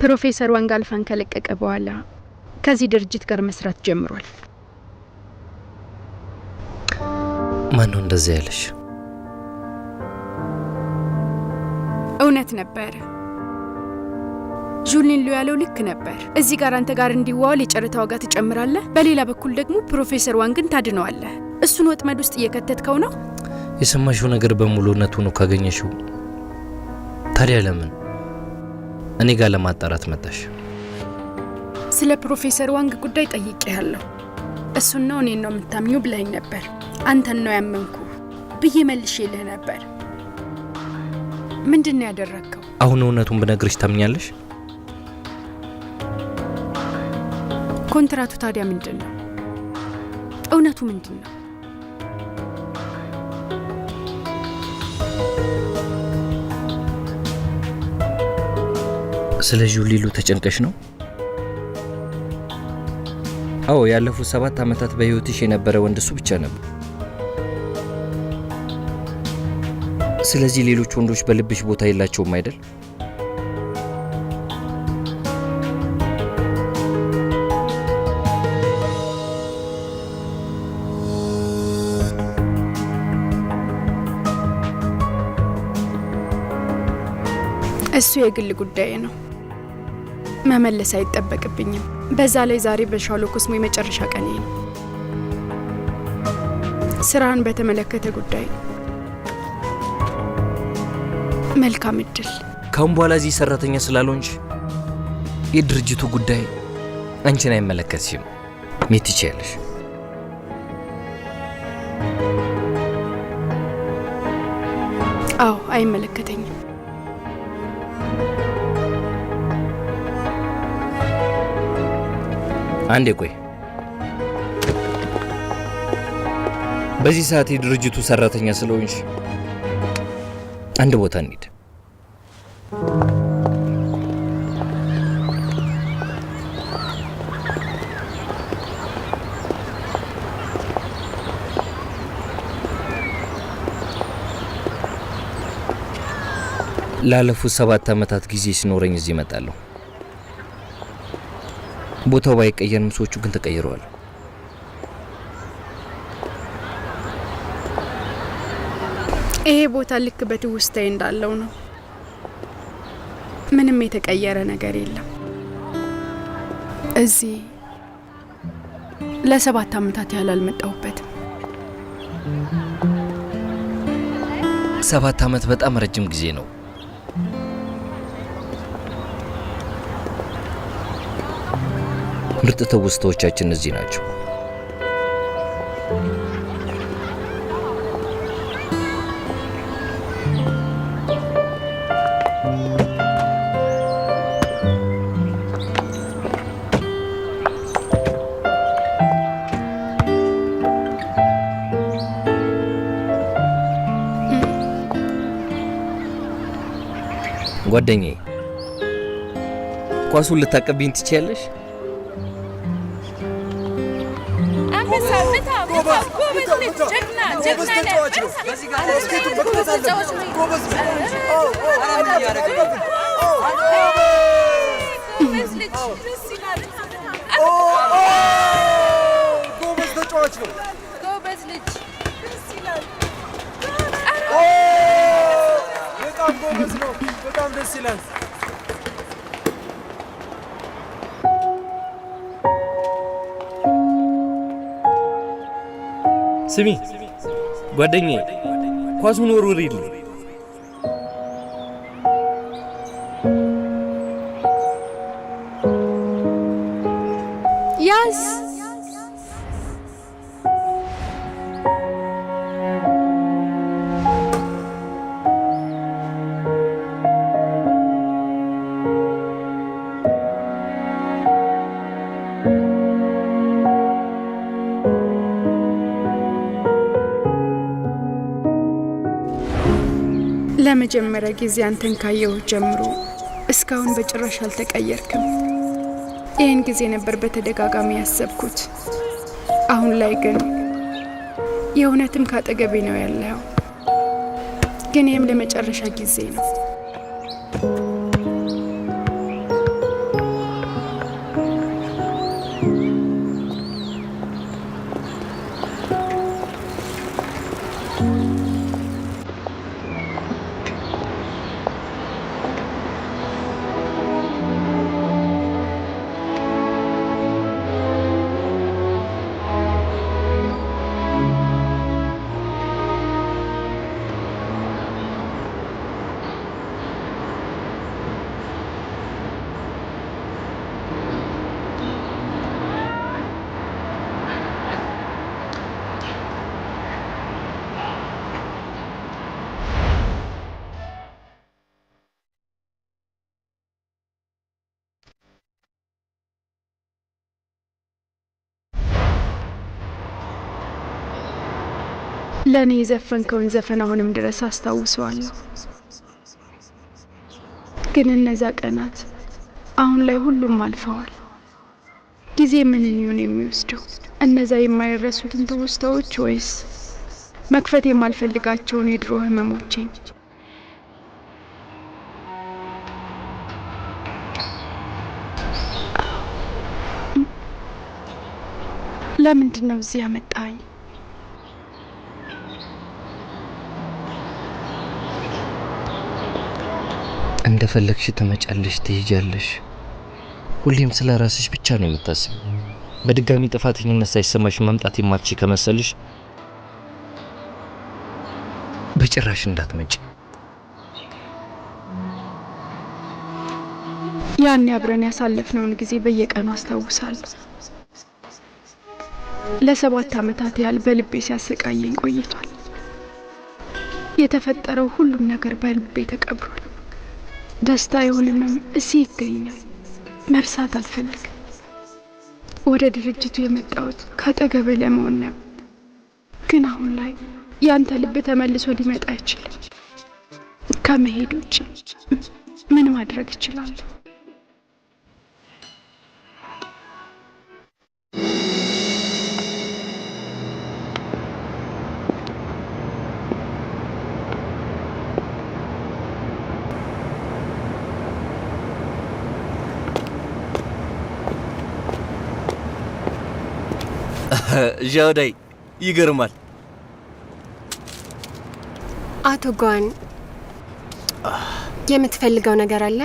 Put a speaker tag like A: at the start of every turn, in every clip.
A: ፕሮፌሰር ዋንግ አልፋን ከለቀቀ በኋላ ከዚህ ድርጅት ጋር መስራት ጀምሯል።
B: ማን ነው እንደዚህ ያለሽ?
C: እውነት ነበር። ጁሊን ሉ ያለው ልክ ነበር። እዚህ ጋር አንተ ጋር እንዲዋል የጨረታ ዋጋ ትጨምራለህ፣ በሌላ በኩል ደግሞ ፕሮፌሰር ዋንግን ታድነዋለህ። እሱን ወጥመድ ውስጥ እየከተትከው ነው።
B: የሰማሽው ነገር በሙሉ እውነቱ ነው ካገኘሽው። ታዲያ ለምን እኔ ጋር ለማጣራት መጣሽ?
C: ስለ ፕሮፌሰር ዋንግ ጉዳይ ጠይቄያለሁ። እሱን ነው እኔን ነው የምታምኚው ብለኸኝ ነበር። አንተን ነው ያመንኩ ብዬ መልሼልህ ነበር። ምንድን ነው ያደረግከው?
B: አሁን እውነቱን ብነግርሽ ታምኛለሽ?
C: ኮንትራቱ ታዲያ ምንድን ነው? እውነቱ ምንድን ነው?
B: ስለ ጁሊሉ ተጨንቀሽ ነው? አዎ፣ ያለፉት 7 ዓመታት በህይወትሽ የነበረ ወንድ እሱ ብቻ ነበር። ስለዚህ ሌሎች ወንዶች በልብሽ ቦታ የላቸውም አይደል?
C: እሱ የግል ጉዳይ ነው፣ መመለስ አይጠበቅብኝም። በዛ ላይ ዛሬ በሻሎ ኮስሞ የመጨረሻ ቀኔ ነው። ስራን በተመለከተ ጉዳይ መልካም እድል።
B: ካሁን በኋላ እዚህ ሰራተኛ ስላልሆንሽ የድርጅቱ ጉዳይ አንቺን አይመለከትሽም። ሜት ትችያለሽ።
C: አዎ፣ አይመለከተኝም።
B: አንዴ ቆይ። በዚህ ሰዓት የድርጅቱ ሰራተኛ ስለሆንሽ አንድ ቦታ እንሂድ። ላለፉት 7 ዓመታት ጊዜ ሲኖረኝ እዚህ እመጣለሁ። ቦታው ባይቀየርም ሰዎቹ ግን ተቀይረዋል።
C: ይሄ ቦታ ልክ በትውስታዬ እንዳለው ነው። ምንም የተቀየረ ነገር የለም። እዚህ ለ7 ዓመታት ያህል አልመጣሁበትም።
B: 7 ዓመት በጣም ረጅም ጊዜ ነው። ምርጥ ትውስታዎቻችን እዚህ ናቸው። ጓደኛዬ፣ ኳሱን ልታቀብኝ ትችያለሽ?
D: በጣም ደስ ይላል።
B: ስሚ ጓደኛዬ፣ ኳሱን ወርውሪልኝ።
C: ያስ ለመጀመሪያ ጊዜ አንተን ካየሁ ጀምሮ እስካሁን በጭራሽ አልተቀየርክም። ይህን ጊዜ ነበር በተደጋጋሚ ያሰብኩት። አሁን ላይ ግን የእውነትም ካጠገቤ ነው ያለው። ግን ይህም ለመጨረሻ ጊዜ ነው። ለእኔ የዘፈንከውን ዘፈን አሁንም ድረስ አስታውሰዋለሁ። ግን እነዛ ቀናት አሁን ላይ ሁሉም አልፈዋል። ጊዜ ምንን ይሁን የሚወስደው? እነዛ የማይረሱትን ትውስታዎች ወይስ መክፈት የማልፈልጋቸውን የድሮ ህመሞቼን? ለምንድን ነው እዚህ ያመጣኝ?
B: እንደፈለግሽ ትመጫለሽ፣ ትሄጃለሽ። ሁሌም ስለ ራስሽ ብቻ ነው የምታስቢው። በድጋሚ ጥፋተኝነት ሳይሰማሽ መምጣት የማትችይ ከመሰልሽ በጭራሽ እንዳትመጪ።
C: ያን አብረን ያሳለፍነውን ጊዜ በየቀኑ አስታውሳለሁ። ለ7 ዓመታት ያህል በልቤ ሲያሰቃየኝ ቆይቷል። የተፈጠረው ሁሉም ነገር በልቤ ተቀብሯል። ደስታ የሆነም እዚህ ይገኛል። መርሳት አልፈልግም። ወደ ድርጅቱ የመጣሁት ካጠገቤ ለመሆን ነበር። ግን አሁን ላይ ያንተ ልብ ተመልሶ ሊመጣ አይችልም። ከመሄድ ውጭ ምን ማድረግ እችላለሁ?
D: ዣውዳይ ይገርማል።
E: አቶ ጓን የምትፈልገው ነገር አለ?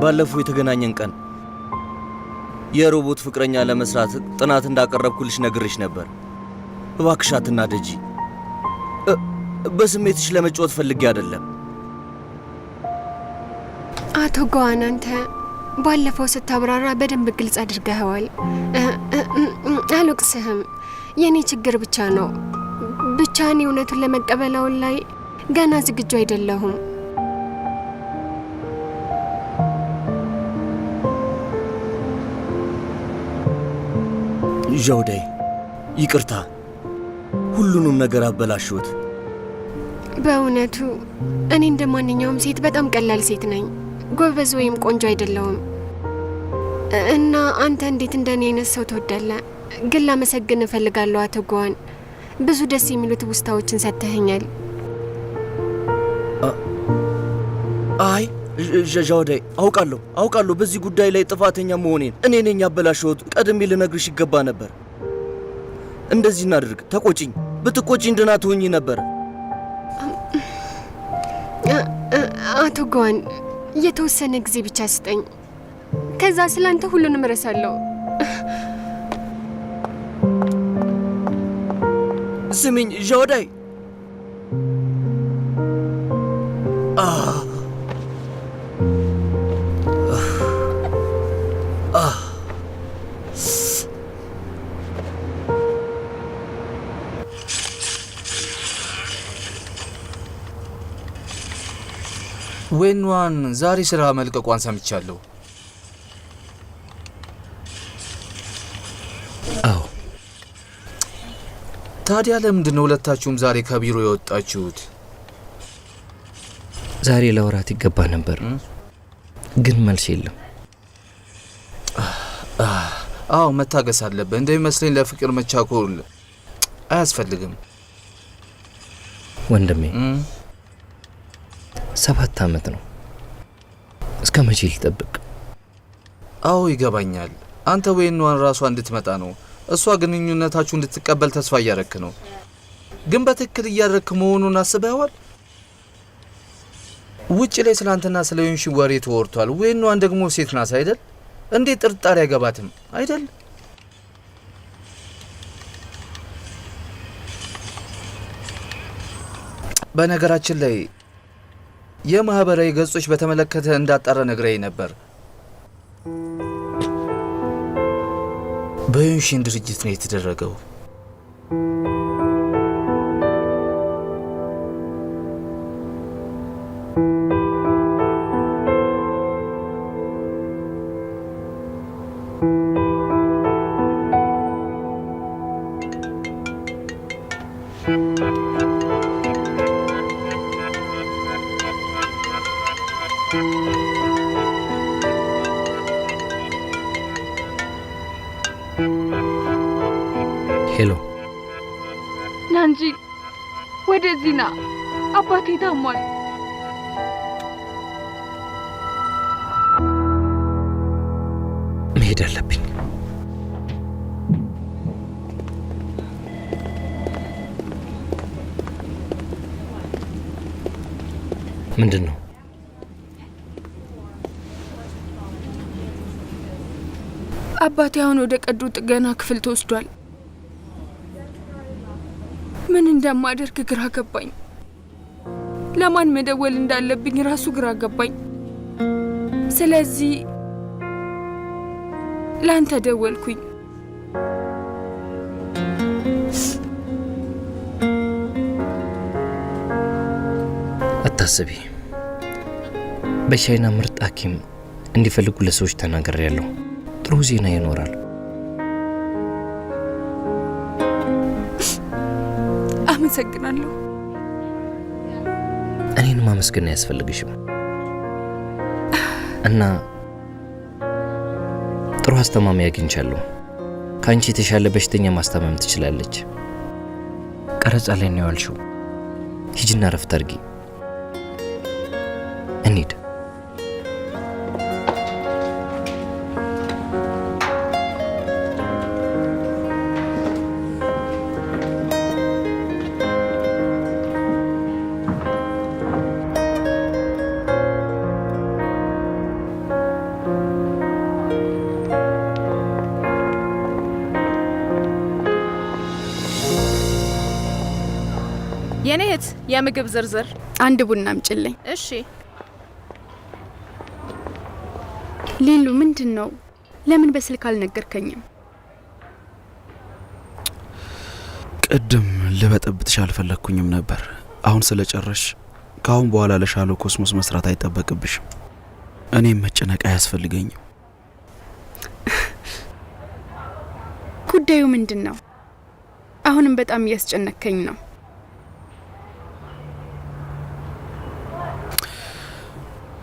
D: ባለፈው የተገናኘን ቀን የሮቦት ፍቅረኛ ለመስራት ጥናት እንዳቀረብኩልሽ ነግሬሽ ነበር። እባክሽ አትናደጂ። በስሜትሽ ለመጫወት ፈልጌ አይደለም።
E: አቶ ጓን አንተ ባለፈው ስታብራራ በደንብ ግልጽ አድርገኸዋል። አልወቅስህም። የኔ ችግር ብቻ ነው። ብቻ እኔ እውነቱን ለመቀበል አሁን ላይ ገና ዝግጁ አይደለሁም።
D: ዣውዳይ ይቅርታ፣ ሁሉንም ነገር አበላሽሁት።
E: በእውነቱ እኔ እንደ ማንኛውም ሴት በጣም ቀላል ሴት ነኝ። ጎበዝ ወይም ቆንጆ አይደለሁም። እና አንተ እንዴት እንደኔ አይነት ሰው ትወዳለህ? ግን ላመሰግን እፈልጋለሁ አቶ ጓን። ብዙ ደስ የሚሉት ውስታዎችን ሰጥተኸኛል።
D: አይ ዣውዳይ አውቃለሁ በዚህ ጉዳይ ላይ ጥፋተኛ መሆኔን እኔ ነኝ ያበላሸሁት። ቀድሜ ልነግርሽ ይገባ ነበር። እንደዚህ እናድርግ፣ ተቆጪኝ። ብትቆጪኝ ደህና ትሆኚ ነበር።
E: አቶ ጓን የተወሰነ ጊዜ ብቻ ስጠኝ። ከዛ ስላንተ ሁሉንም እረሳለሁ።
D: ስሚኝ ዣውዳይ፣
F: ዌንዋን ዛሬ ስራ መልቀቋን ሰምቻለሁ።
B: አዎ።
F: ታዲያ ለምንድን ነው ሁለታችሁም ዛሬ ከቢሮ የወጣችሁት?
B: ዛሬ ለወራት ይገባ ነበር፣ ግን መልስ የለም።
F: አዎ መታገስ አለብህ። እንደሚመስለኝ ለፍቅር መቻኮል አያስፈልግም
B: ወንድሜ። 7 ዓመት ነው። እስከ መቼ ልጠብቅ?
F: አዎ ይገባኛል። አንተ ዌንዋን ራሷ እንድትመጣ ነው። እሷ ግንኙነታችሁ እንድትቀበል ተስፋ እያረክ ነው። ግን በትክክል እያረክ መሆኑን አስበዋል? ውጭ ላይ ስላንተና ስለ ዩንሺ ወሬ ተወርቷል። ዌንዋን ደግሞ ሴት ናት አይደል? እንዴት ጥርጣሬ አይገባትም አይደል? በነገራችን ላይ የማህበራዊ ገጾች በተመለከተ እንዳጣራ ነግረኝ ነበር። በዩንሺን ድርጅት ነው የተደረገው።
B: ሄሎ
G: ናንጂን፣ ወደዚህ ና። አባቴ ታሟል።
B: መሄድ አለብኝ። ምንድን ነው?
C: አባቴ አሁን ወደ ቀዶ ጥገና ክፍል ተወስዷል። ምን እንደማደርግ ግራ ገባኝ። ለማን መደወል እንዳለብኝ ራሱ ግራ ገባኝ። ስለዚህ ላንተ ደወልኩኝ።
B: አታስቢ። በቻይና ምርጥ ሐኪም እንዲፈልጉ ለሰዎች ተናግሬያለሁ። ጥሩ ዜና ይኖራል።
C: አመሰግናለሁ።
B: እኔን ማመስገን አያስፈልግሽም። እና ጥሩ አስተማሚ አግኝቻለሁ። ከአንቺ የተሻለ በሽተኛ ማስታመም ትችላለች። ቀረጻ ላይ ነው ያልሽው። ሂጂና ረፍት አድርጊ። እንሂድ።
H: የኔ እህት የምግብ ዝርዝር
C: አንድ ቡና አምጪልኝ።
H: እሺ።
C: ሊሉ ምንድን ነው? ለምን በስልክ አልነገርከኝም?
I: ቅድም ልበጠብጥሽ አልፈለግኩኝም ነበር። አሁን ስለጨረሽ ከአሁን በኋላ ለሻሎ ኮስሞስ መስራት አይጠበቅብሽም። እኔም መጨነቅ አያስፈልገኝም።
C: ጉዳዩ ምንድን ነው? አሁንም በጣም እያስጨነከኝ ነው።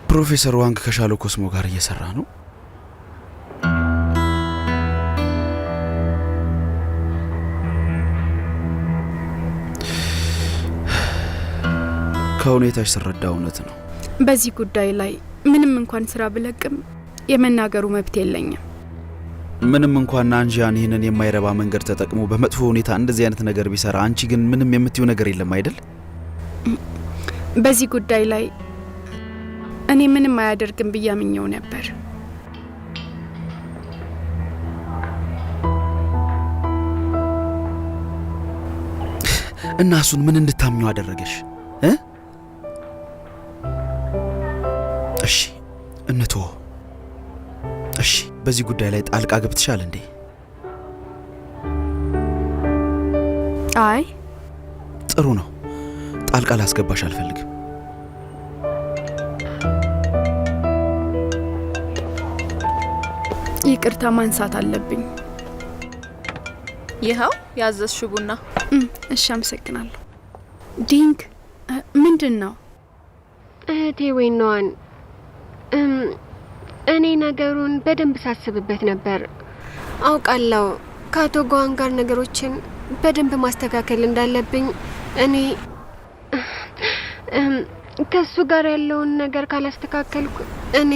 I: ፕሮፌሰር ዋንግ ከሻሎ ኮስሞ ጋር እየሰራ ነው። ከሁኔታሽ ስረዳ እውነት ነው።
C: በዚህ ጉዳይ ላይ ምንም እንኳን ስራ ብለቅም የመናገሩ መብት የለኝም።
I: ምንም እንኳን ናንጂያን ይህንን የማይረባ መንገድ ተጠቅሞ በመጥፎ ሁኔታ እንደዚህ አይነት ነገር ቢሰራ፣ አንቺ ግን ምንም የምትይው ነገር የለም አይደል?
C: በዚህ ጉዳይ ላይ እኔ ምንም አያደርግም ብያምኘው ነበር።
I: እና እሱን ምን እንድታምኘው አደረገሽ? እሺ እንተወው። እሺ በዚህ ጉዳይ ላይ ጣልቃ ገብተሻል እንዴ?
C: አይ
I: ጥሩ ነው። ጣልቃ ላስገባሽ አልፈልግም።
C: ይቅርታ ማንሳት አለብኝ።
H: ይኸው ያዘዝሽው ቡና።
C: እሺ አመሰግናለሁ። ዲንግ ምንድን ነው?
E: እህቴ ወይናዋን እኔ ነገሩን በደንብ ሳስብበት ነበር። አውቃለሁ ከአቶ ጓን ጋር ነገሮችን በደንብ ማስተካከል እንዳለብኝ። እኔ ከሱ ጋር ያለውን ነገር ካላስተካከልኩ እኔ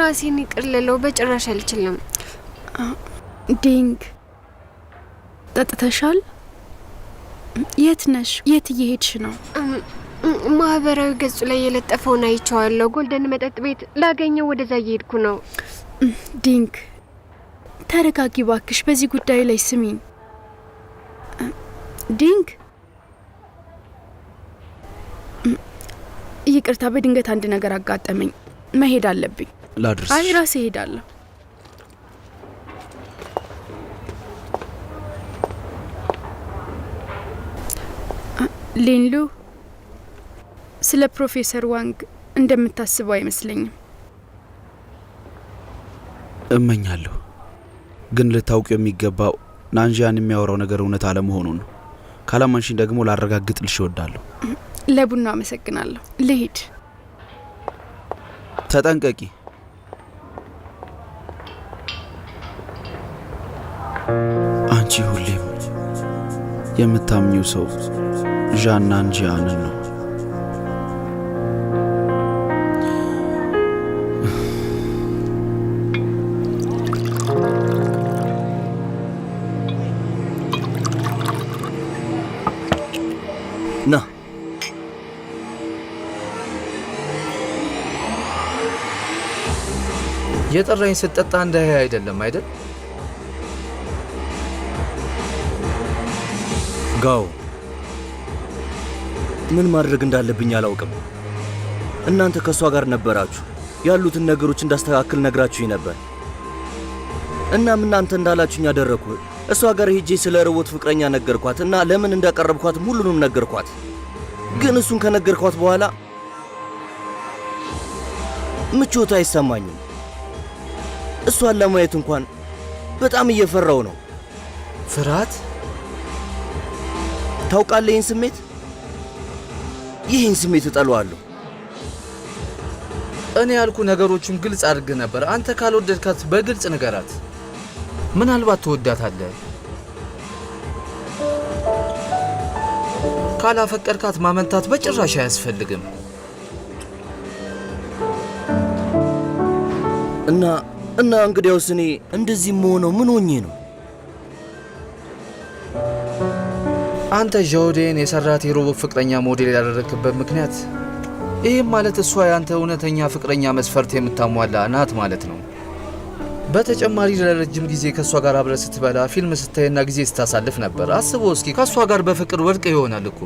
E: ራሴን ይቅር ልለው በጭራሽ አልችልም።
C: ዲንግ ጠጥተሻል? የት ነሽ? የት እየሄድሽ ነው?
E: ማህበራዊ ገጹ ላይ የለጠፈውን አይቼዋለሁ። ጎልደን መጠጥ ቤት ላገኘው ወደዛ እየሄድኩ ነው።
C: ዲንግ ተረጋጊ ባክሽ። በዚህ ጉዳይ ላይ ስሚኝ ዲንግ። ይቅርታ በድንገት አንድ ነገር አጋጠመኝ። መሄድ አለብኝ።
I: ላድርስ?
C: አይ ራሴ እሄዳለሁ። ሊንሉ ስለ ፕሮፌሰር ዋንግ እንደምታስበው አይመስለኝም።
I: እመኛለሁ፣ ግን ልታውቁ የሚገባው ናንጂያን የሚያወራው ነገር እውነት አለመሆኑን ነው። ካላማንሽን ደግሞ ላረጋግጥልሽ እወዳለሁ።
C: ለቡና አመሰግናለሁ። ልሂድ።
I: ተጠንቀቂ። አንቺ ሁሌም የምታምኚው ሰው ዣን ናንጂያንን ነው።
D: ና
F: የጠራኝ ስትጠጣ እንዳይ አይደለም አይደል?
D: ጋው ምን ማድረግ እንዳለብኝ አላውቅም። እናንተ ከሷ ጋር ነበራችሁ፣ ያሉትን ነገሮች እንዳስተካክል ነግራችሁኝ ነበር። እናም እናንተ እንዳላችሁኝ ያደረኩ። እሷ ጋር ሄጄ ስለ ሮቦት ፍቅረኛ ነገርኳት እና ለምን እንዳቀረብኳት ሁሉንም ነገርኳት። ግን እሱን ከነገርኳት በኋላ ምቾት አይሰማኝም። እሷን ለማየት እንኳን በጣም እየፈራው ነው።
F: ፍርሃት?
D: ታውቃለህ ይህን ስሜት? ይህን ስሜት እጠለዋለሁ።
F: እኔ ያልኩ ነገሮችን ግልጽ አድርግ ነበር። አንተ ካልወደድካት በግልጽ ንገራት። ምናልባት ትወዳታለህ። ካላፈቀድካት ማመንታት በጭራሽ አያስፈልግም።
D: እና እንግዲያውስ እኔ እንደዚህ መሆነው ምን ሆኜ ነው?
F: አንተ ዣውዴን የሰራት የሮቦት ፍቅረኛ ሞዴል ያደረክበት ምክንያት ይህም ማለት እሷ ያንተ እውነተኛ ፍቅረኛ መስፈርት የምታሟላ ናት ማለት ነው። በተጨማሪ ለረጅም ጊዜ ከእሷ ጋር አብረህ ስትበላ፣ ፊልም ስታይና ጊዜ ስታሳልፍ ነበር። አስበው እስኪ ከእሷ ጋር በፍቅር ወድቀ ይሆናል እኮ።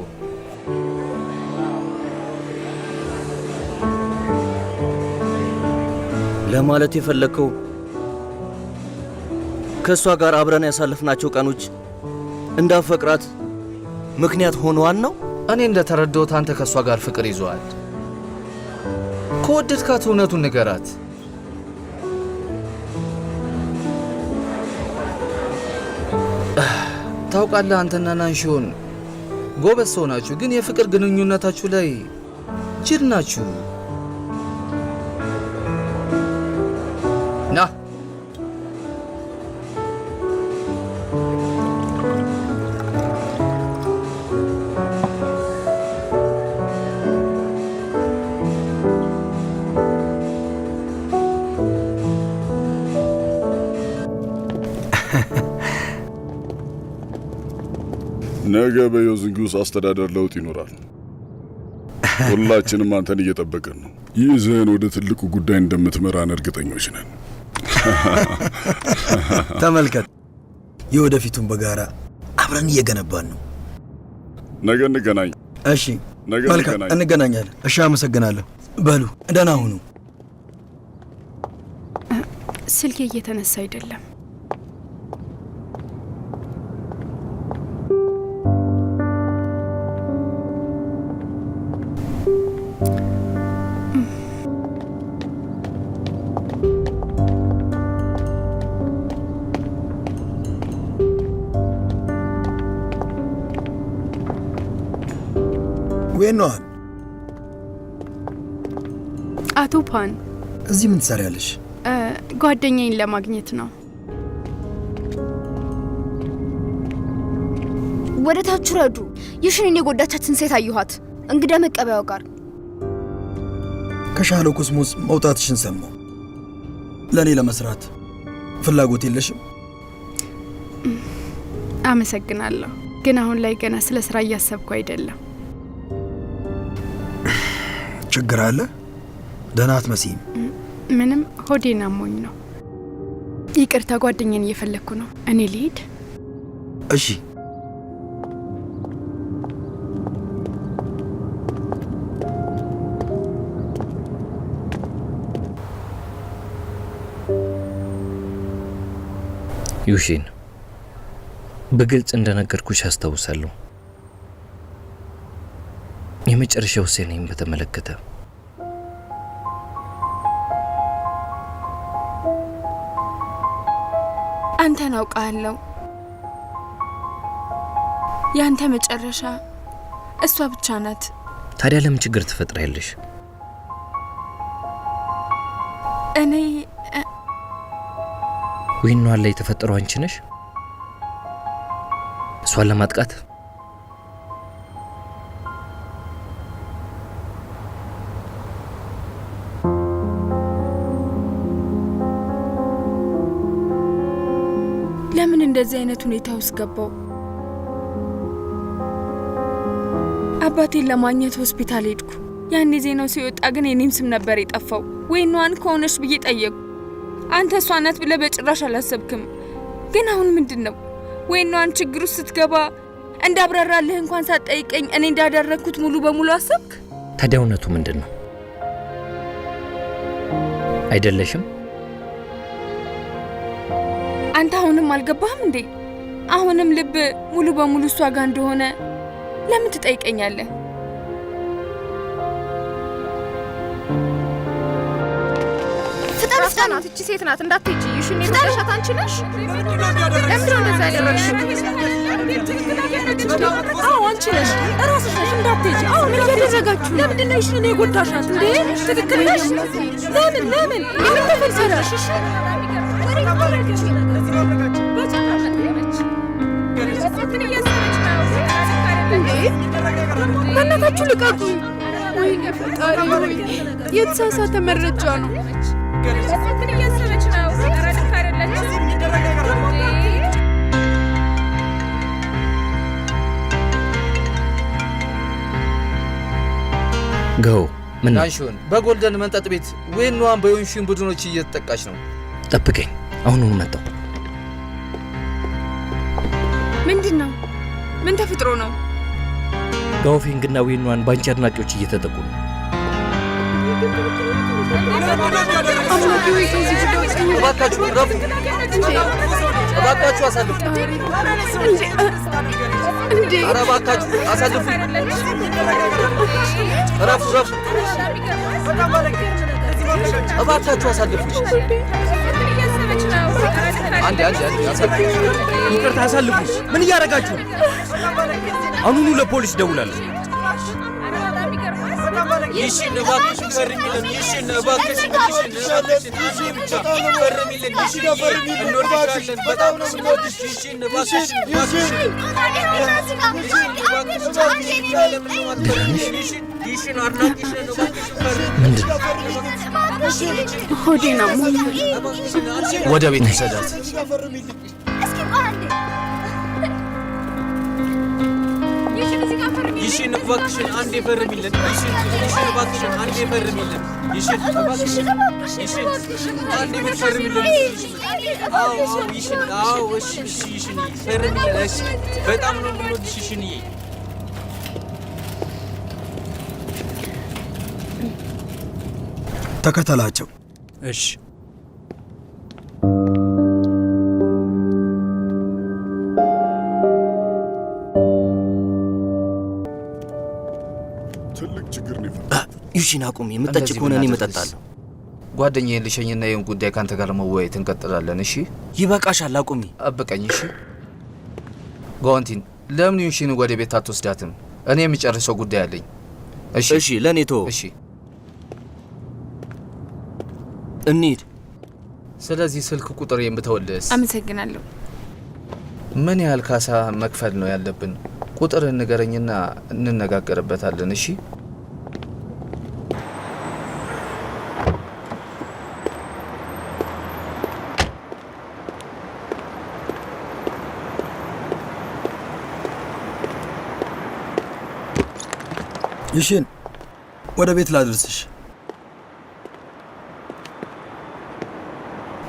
D: ለማለት የፈለግከው ከእሷ ጋር አብረን ያሳለፍናቸው ቀኖች እንዳፈቅራት ምክንያት ሆነዋል ነው?
F: እኔ እንደተረዳሁት አንተ ከእሷ ጋር ፍቅር ይዘዋል። ከወደድካት እውነቱን ንገራት። ታውቃለህ፣ አንተና ናንሺዮን ጎበዝ ሰው ናችሁ፣ ግን የፍቅር ግንኙነታችሁ ላይ ጅል ናችሁ። ና
J: ነገ በዮዝንጉስ አስተዳደር ለውጥ ይኖራል። ሁላችንም አንተን እየጠበቅን ነው። ይዘን ወደ ትልቁ ጉዳይ እንደምትመራን እርግጠኞች ነን።
K: ተመልከት፣ የወደፊቱን በጋራ አብረን እየገነባን ነው።
J: ነገ እንገናኝ።
K: እሺ፣ መልካም፣ እንገናኛለን። እሺ፣ አመሰግናለሁ። በሉ ደህና ሁኑ።
C: ስልኬ እየተነሳ አይደለም።
K: ወይኗል
C: አቶ ፓን፣
K: እዚህ ምን ትሰሪያለሽ?
C: ጓደኛዬን ለማግኘት ነው።
L: ወደ ታች ረዱ። የሽንን የጎዳቻችን ሴት አየኋት እንግዳ መቀበያው ጋር።
K: ከሻሎ ኮስሞስ መውጣትሽን ሰማሁ። ለእኔ ለመስራት ፍላጎት የለሽም?
C: አመሰግናለሁ፣ ግን አሁን ላይ ገና ስለ ስራ እያሰብኩ አይደለም።
K: ችግር አለ? ደህና አትመስይም።
C: ምንም፣ ሆዴን አሞኝ ነው። ይቅርታ፣ ጓደኛን እየፈለግኩ ነው። እኔ ልሂድ?
K: እሺ።
B: ዩሺን፣ በግልጽ እንደነገርኩሽ አስታውሳለሁ። የመጨረሻ ውሳኔን በተመለከተ
C: አንተን አውቃለሁ። ያንተ መጨረሻ እሷ ብቻ ናት።
B: ታዲያ ለምን ችግር ትፈጥሪያለሽ?
C: እኔ
B: ዊኗን ላይ የተፈጠረው አንቺ ነሽ? እሷን ለማጥቃት
C: ለምን እንደዚህ አይነት ሁኔታ ውስጥ ገባው? አባቴን ለማግኘት ሆስፒታል ሄድኩ። ያኔ ዜናው ሲወጣ ግን የኔም ስም ነበር የጠፋው። ወይኗን ከሆነች ብዬ ጠየቁ። አንተ እሷ ናት ብለህ በጭራሽ አላሰብክም። ግን አሁን ምንድነው? ወይኗን ችግር ውስጥ ስትገባ እንዳብራራልህ እንኳን ሳትጠይቀኝ እኔ እንዳደረግኩት ሙሉ በሙሉ አሰብክ?
B: ታዲያ እውነቱ ምንድነው? አይደለሽም?
C: አንተ አሁንም አልገባህም እንዴ? አሁንም ልብ ሙሉ በሙሉ እሷ ጋር እንደሆነ ለምን ትጠይቀኛለህ?
H: ናት እቺ ሴት ናት። እንዳትሄጂ ይሽን የመጣሻት አንቺ ነሽ። ለምንድነው እንደዛ ያደረግሽው? አዎ አንቺ ነሽ፣ እራስሽ ነሽ። እንዳትሄጂ። አዎ ምን ያደረጋችሁ? ለምንድነው ይሽን የጎዳሻት እንዴ? ትክክል ነሽ። ለምን ምን ተፈጠረ? በእናታችሁ ልቀቁኝ። ወይኔ ፈጣሪ ሆይ የተሳሳተ መረጃ ነው። ምን እያሰበች ነው? ኧረ ልክ አይደለችም።
B: ገው ምን
F: ናንሹን በጎልደን መጠጥ ቤት ወይኗን በዮንሽን ቡድኖች እየተጠቃች ነው።
B: ጠብቀኝ፣ አሁኑኑ መጣሁ።
C: ምንድነው? ምን ተፈጥሮ ነው?
B: ጋውፊንግና ወይኗን ባንቺ አድናቂዎች እየተጠቁ ነው።
F: እባካችሁ ረፉ! እባካችሁ አሳልፉ! ኧረ እባካችሁ አሳልፉ! ረፉ! እባካችሁ አሳልፉ! አንዴ አሳልፉ!
D: ይቅርታ፣ አሳልፉ! ምን እያደረጋችሁ? አሁኑኑ ለፖሊስ ደውላለሁ።
F: ይሽን እባክሽን ፈርሚልን። ይሽን እባክሽን ብቻ ፈርሚልን። ይሽን እንወድሻለን፣ በጣም ነው የምንወድሽ። ይሽን እባክሽን ይሽን አድናቂሽ ነን። እባክሽን ፈርሚልን።
C: ሆዴና
F: ወደ ቤት ውሰዳት። ይሽን እባክሽን አንዴ ፈርሚልን። ይሽን እባክሽን አንዴ ፈርሚልን። ይሽን እባክሽን አንዴ ፈርሚልን። አዎ ይሽን፣ አዎ እሺ፣ ይሽን ፈርሚልን። እሺ በጣም ነው የምንወድሽ ይሽን።
K: ተከተላቸው።
I: እሺ
D: ዩሺን አቁም። የምጠጭ ከሆነ እኔ እመጠጣለሁ።
F: ጓደኛዬን ልሸኝና ይህን ጉዳይ ካንተ ጋር ለመወያየት እንቀጥላለን። እሺ
D: ይበቃሻል፣ አቁሚ።
F: ጠብቀኝ። እሺ ጓንቲን፣ ለምን ዩሺን ወደ ቤት አትወስዳትም? እኔ የሚጨርሰው ጉዳይ አለኝ።
D: እሺ ለእኔ ተወው።
F: እሺ
D: እንሂድ።
F: ስለዚህ ስልክ ቁጥር የምተወልስ?
C: አመሰግናለሁ።
F: ምን ያህል ካሳ መክፈል ነው ያለብን? ቁጥር ንገረኝና እንነጋገርበታለን። እሺ
K: ይሽን ወደ ቤት ላድርስሽ።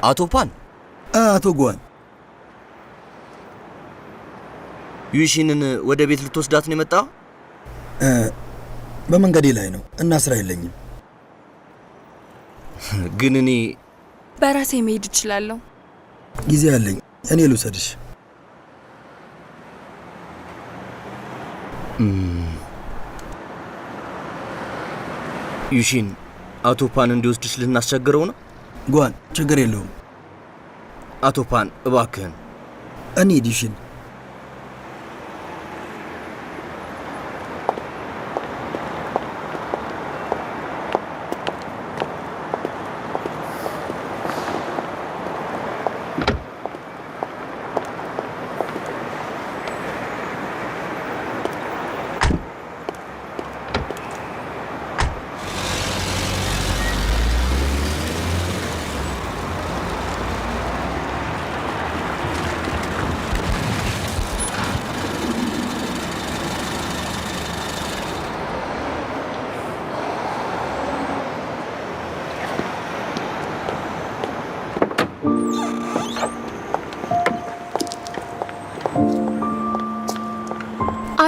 D: አቶ ፓን፣
K: አቶ ጓን፣
D: ዩሺንን ወደ ቤት ልትወስዳት ነው የመጣው?
K: በመንገዴ ላይ ነው እና ስራ የለኝም።
D: ግን እኔ
C: በራሴ መሄድ እችላለሁ።
K: ጊዜ አለኝ። እኔ ልውሰድሽ።
D: ዩሺን አቶ ፓን እንዲወስድሽ ልናስቸግረው ነው?
K: ጓን፣ ችግር የለውም።
D: አቶ ፓን እባክህን
K: እንሂድ። ዩሺን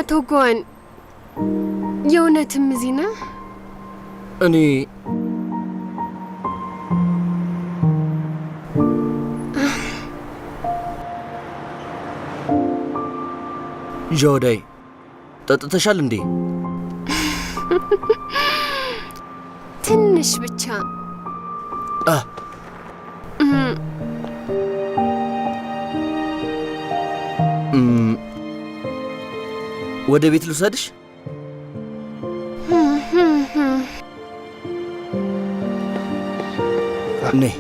E: አቶ ጓን የእውነትም እዚህ ነህ?
D: እኔ ዣውዳይ ጠጥተሻል እንዴ?
E: ትንሽ ብቻ።
D: ወደ ቤት ልውሰድሽ? ነይ።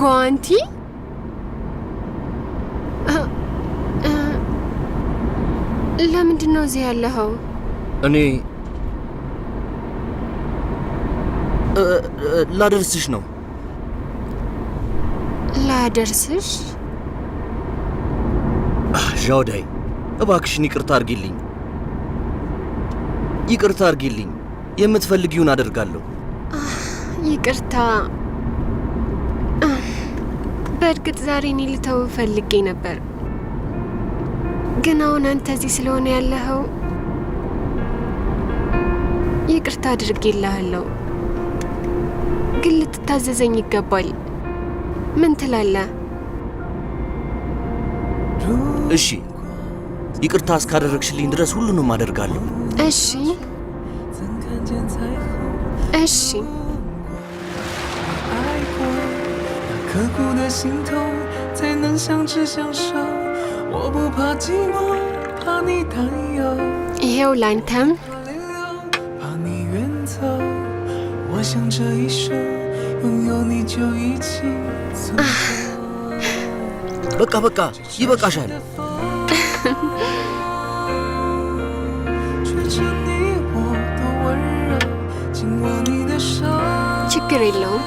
E: ጓንቲ ለምንድን ነው እዚህ ያለኸው?
D: እኔ ላደርስሽ ነው።
E: ላደርስሽ?
D: ዣውዳይ እባክሽን ይቅርታ አድርጊልኝ፣ ይቅርታ አድርጊልኝ። የምትፈልጊውን አደርጋለሁ።
E: ይቅርታ። በእርግጥ ዛሬ እኔ ልተው ፈልጌ ነበር፣ ግን አሁን አንተ እዚህ ስለሆነ ያለኸው ይቅርታ አድርጌልሃለሁ። ግን ልትታዘዘኝ ይገባል። ምን ትላለህ?
D: እሺ፣ ይቅርታ እስካደረግሽልኝ ድረስ ሁሉንም አደርጋለሁ።
E: እሺ እሺ።
M: 刻骨的心痛，才能相知相守。我不怕寂寞，怕你担忧。
E: ይሄው ላንተም
M: 怕你远走。我想这一生拥有你就已经足够。
D: በቃ በቃ ይበቃሻል።
M: 追着你我多温柔，紧握你的手。
E: ችግር የለውም።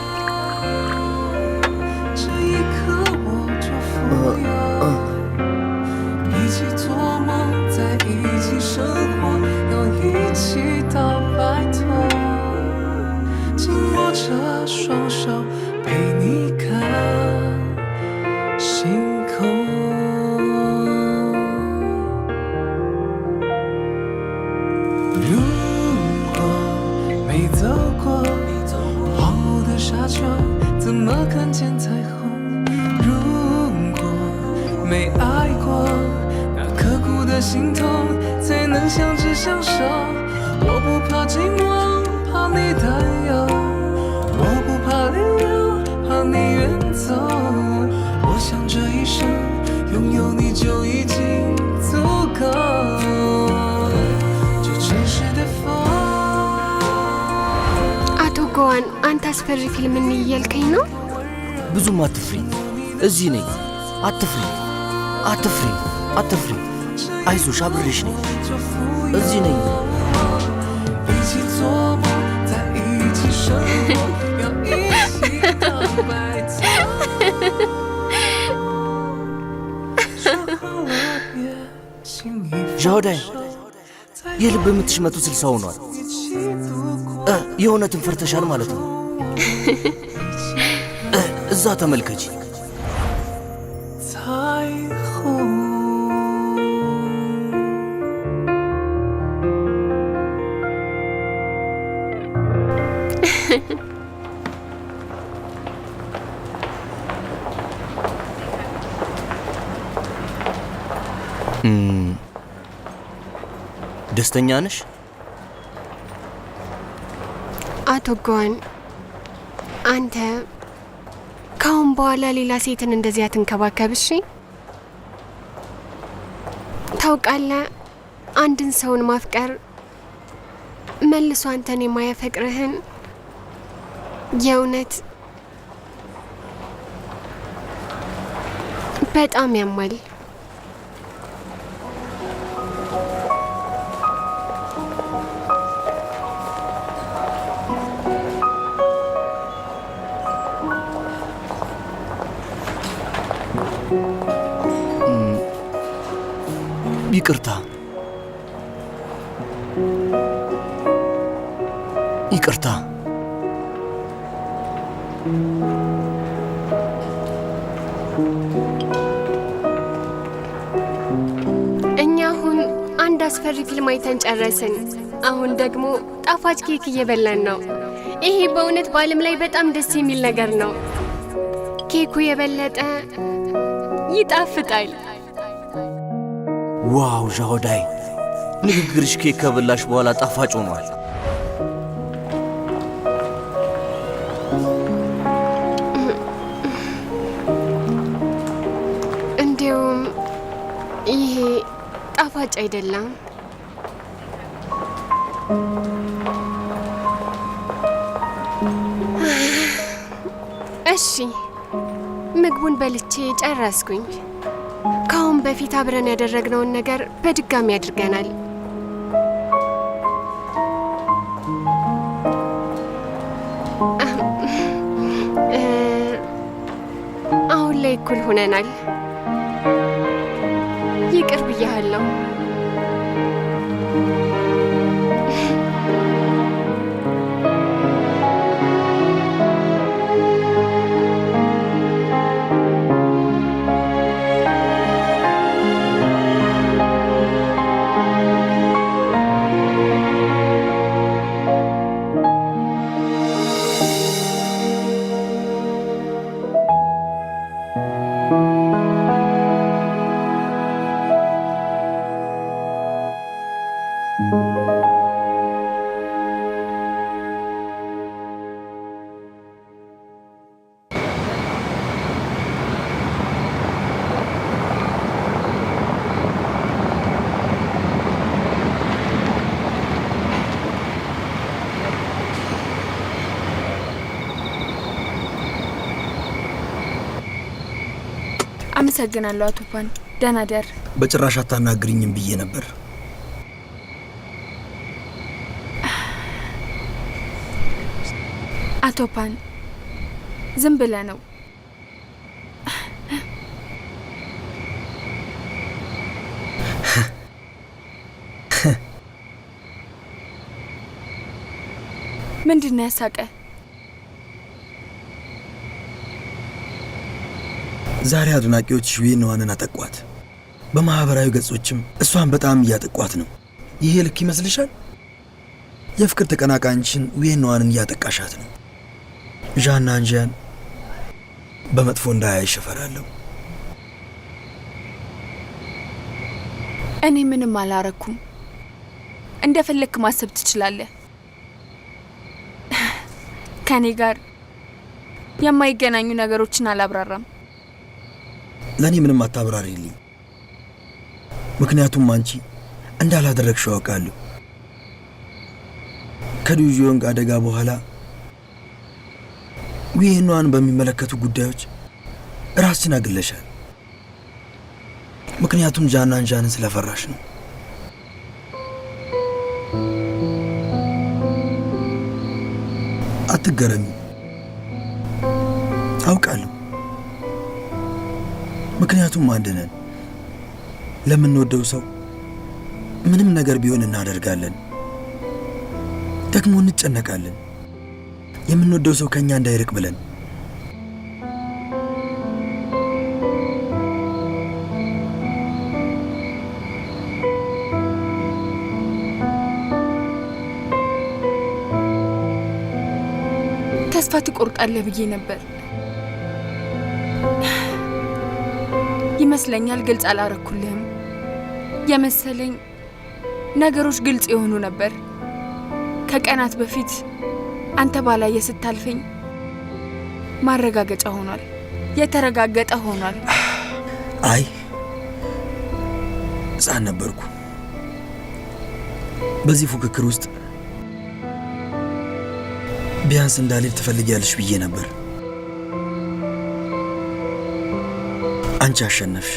M: 一起做梦，在一起生活，要一起到白头。紧握着双手，陪你看星空。如果没走过荒芜的沙丘，怎么看见彩虹？ 没爱过，那刻骨的心痛，才能相知相守。我不怕寂寞，怕你担忧；我不怕流流，怕你远走。我想这一生拥有你就已经足够。这城市的风。
E: አቶ ጓን አንተ አስፈሪ ፊልም እያልከኝ ነው?
D: ብዙም አትፍሪ፣ እዚህ ነኝ። አትፍሪ አትፍሪ አትፍሪ። አይዞሽ፣ አብሬሽ ነኝ። እዚህ ነኝ። ዣውዳይ የልብ ምትሽ 160 ሆኗል። የእውነትን ፈርተሻል ማለት ነው። እዛ ተመልከቺ። ደስተኛ ነሽ?
E: አቶ ጓን አንተ ካሁን በኋላ ሌላ ሴትን እንደዚያ ትንከባከብ። እሺ? ታውቃለህ፣ አንድን ሰውን ማፍቀር መልሶ አንተን የማያፈቅርህን የእውነት በጣም ያማል።
D: ይቅርታ ይቅርታ።
E: እኛ አሁን አንድ አስፈሪ ፊልም አይተን ጨረስን። አሁን ደግሞ ጣፋጭ ኬክ እየበላን ነው። ይሄ በእውነት በዓለም ላይ በጣም ደስ የሚል ነገር ነው። ኬኩ የበለጠ ይጣፍጣል።
D: ዋው ዣሆዳይ፣ ንግግርሽ ኬክ ከበላሽ በኋላ ጣፋጭ ሆኗል።
E: እንዲሁም ይሄ ጣፋጭ አይደለም። እሺ ምግቡን በልቼ ጨረስኩኝ። ከአሁን በፊት አብረን ያደረግነውን ነገር በድጋሚ አድርገናል። አሁን ላይ እኩል ሆነናል። ይቅር ብያለሁ።
H: አመሰግናለሁ አቶ ፓን። ደህና ደር።
K: በጭራሽ አታናግሪኝም ብዬ ነበር።
H: አቶ ፓን ዝም ብለህ ነው። ምንድን ነው ያሳቀ?
K: ዛሬ አድናቂዎች ዊንዋንን አጠቋት። በማህበራዊ ገጾችም እሷን በጣም እያጠቋት ነው። ይሄ ልክ ይመስልሻል? የፍቅር ተቀናቃኝሽን ዊንዋንን እያጠቃሻት ነው። ዣና አንጂያን በመጥፎ እንዳያይሽ እፈራለሁ።
H: እኔ ምንም አላረኩም። እንደፈለክ ማሰብ ትችላለህ። ከኔ ጋር የማይገናኙ ነገሮችን አላብራራም።
K: ለእኔ ምንም አታብራሪልኝ፣ ምክንያቱም አንቺ እንዳላደረግሽው አውቃለሁ። ከዱዥዮንግ አደጋ በኋላ ዊንዋንን በሚመለከቱ ጉዳዮች ራስሽን አግለሻል። ምክንያቱም ዣና አንጂያንን ስለፈራሽ ነው። አትገረሚ፣ አውቃለሁ። ምክንያቱም አንድ ነን። ለምንወደው ሰው ምንም ነገር ቢሆን እናደርጋለን፣ ደግሞ እንጨነቃለን። የምንወደው ሰው ከኛ እንዳይርቅ ብለን።
H: ተስፋ ትቆርጣለህ ብዬ ነበር። ይመስለኛል ግልጽ አላረኩልህም። የመሰለኝ ነገሮች ግልጽ የሆኑ ነበር። ከቀናት በፊት አንተ ባላየ ስታልፈኝ ማረጋገጫ ሆኗል፣ የተረጋገጠ ሆኗል።
K: አይ ሕፃን ነበርኩ። በዚህ ፉክክር ውስጥ ቢያንስ እንዳልል ትፈልጊያለሽ ብዬ ነበር። አንቺ አሸነፍሽ።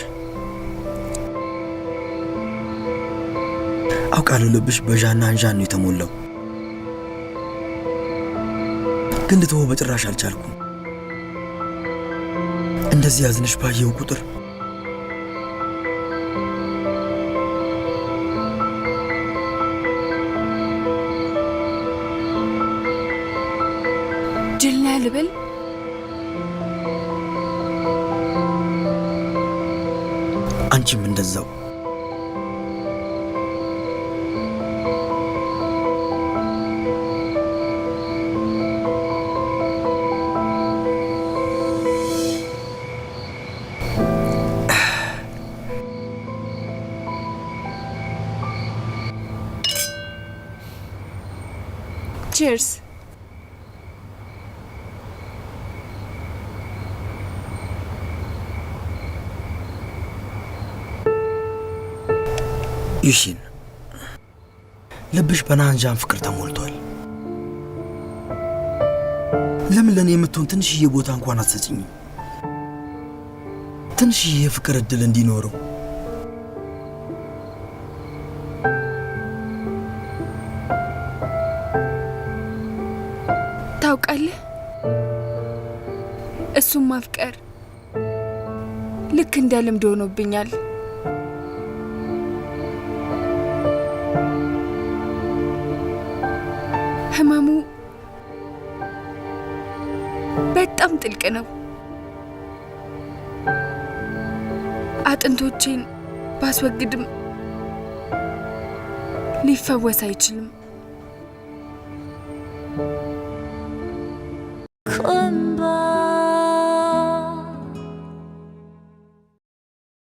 K: አውቃለሁ ልብሽ በዣና አንጂያን ነው የተሞላው፣ ግን ልተወው በጭራሽ አልቻልኩም። እንደዚህ ያዝንሽ ባየው ቁጥር
C: ልበል?
K: አንቺም እንደዛው።
C: ቺርስ።
K: ይሽን ልብሽ በናንጃን ፍቅር ተሞልቷል። ለምን ለኔ የምትሆን ትንሽዬ ቦታ እንኳን አትሰጭኝም? ትንሽዬ የፍቅር እድል እንዲኖረው።
C: ታውቃለህ፣ እሱም ማፍቀር ልክ እንደ ልምድ ሆኖብኛል። ህመሙ በጣም ጥልቅ ነው። አጥንቶቼን ባስወግድም ሊፈወስ አይችልም።
N: 捆绑